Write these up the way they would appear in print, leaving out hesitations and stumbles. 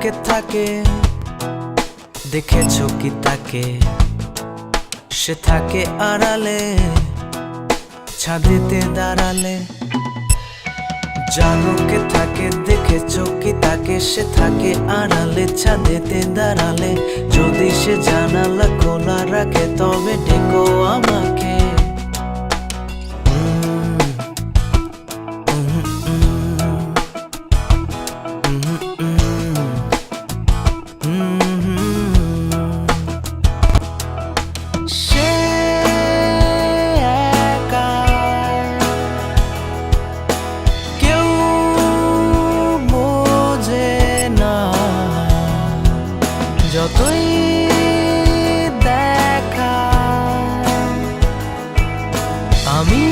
কে থাকে দেখেছো কি তাকে? সে থাকে আড়ালে, ছাদেতে দাঁড়ালে। জানো কে থাকে দেখেছো কি তাকে? সে থাকে আড়ালে, ছাদেতে দাঁড়ালে। যদি সে জানালা খোলা রাখে তবে ডেকো আমাকে। যতই দেখা আমি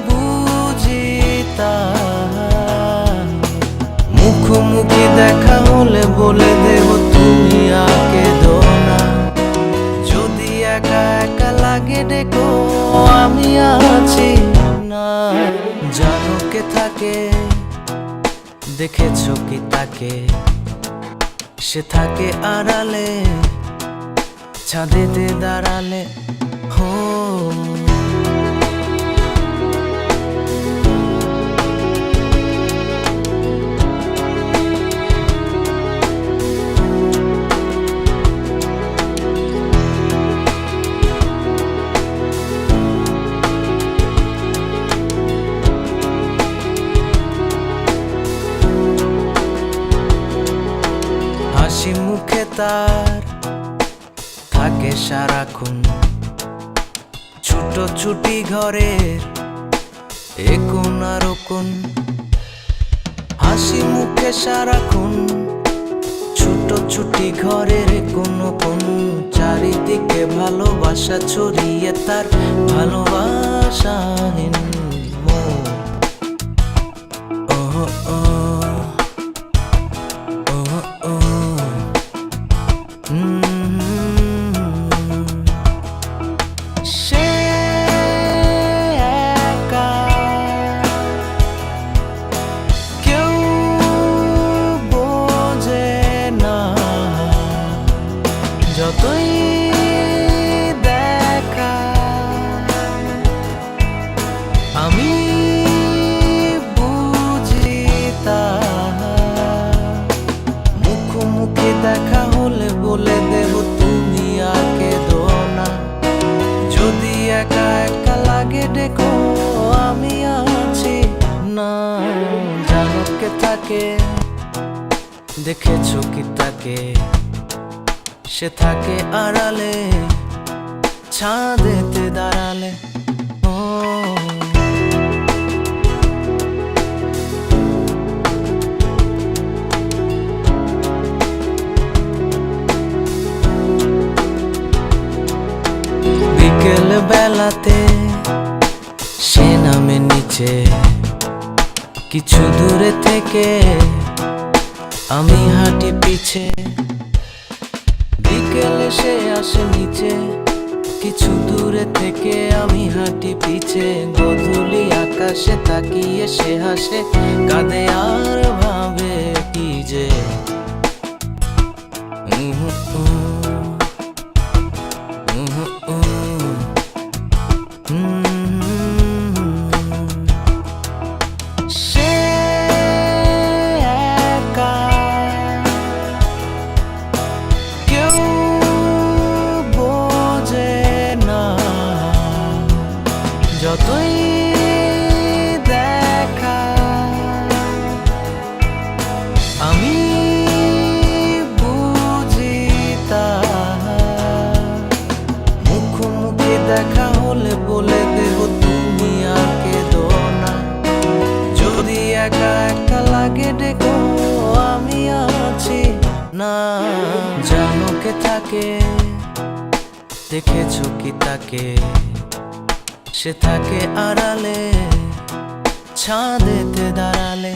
বুঝি তা, মুখোমুখি দেখা হলে বলে দেব তুমি আগে দো না। যদি একা একা লাগে ডেকো আমি আছি না। জানো কে থাকে দেখেছো কি তাকে? সে থাকে আড়ালে, ছাদেতে দাঁড়ালে। হো হাসি মুখে তার থাকে সারাক্ষণ, ছুটোছুটি ঘরের এ কোণ আর ও কোণ। হাসি মুখে সারাক্ষণ, ছুটোছুটি ঘরের এ কোণ ও কোণ। চারিদিকে ভালোবাসা ছড়িয়ে তার ভালোবাসাহীন মন। ওহ সে একা, কেউ বোঝে না। যতই দেখা আমি বুঝি তা, মুখোমুখি দেখা হলে বলে দেব তুমি আগে দো না। যদি একা একা লাগে ডেকো আমি আছি না। জানো কে থাকে দেখেছো কি তাকে? সে থাকে আড়ালে, ছাদেতে দাঁড়ালে। বিকেল বেলাতে সে নামে নিচে, কিছু দূরে থেকে আমি হাঁটি পিছে। বিকেলে সে আসে নিচে, কিছু দূরে থেকে আমি হাঁটি পিছে। গোধূলি আকাশে তাকিয়ে সে হাসে, কাঁদে আর ভাবে কি যে। সে একা, কেউ বোঝে না। যতই দেখা আমি বুঝি তা, মুখোমুখি দেখা হলে বলে দেব তুমি আগে দো না। যদি একা একা লাগে ডেকো আমি আছি না। জানো কে থাকে দেখেছো কি তাকে? সে থাকে আড়ালে, ছাদেতে দাঁড়ালে।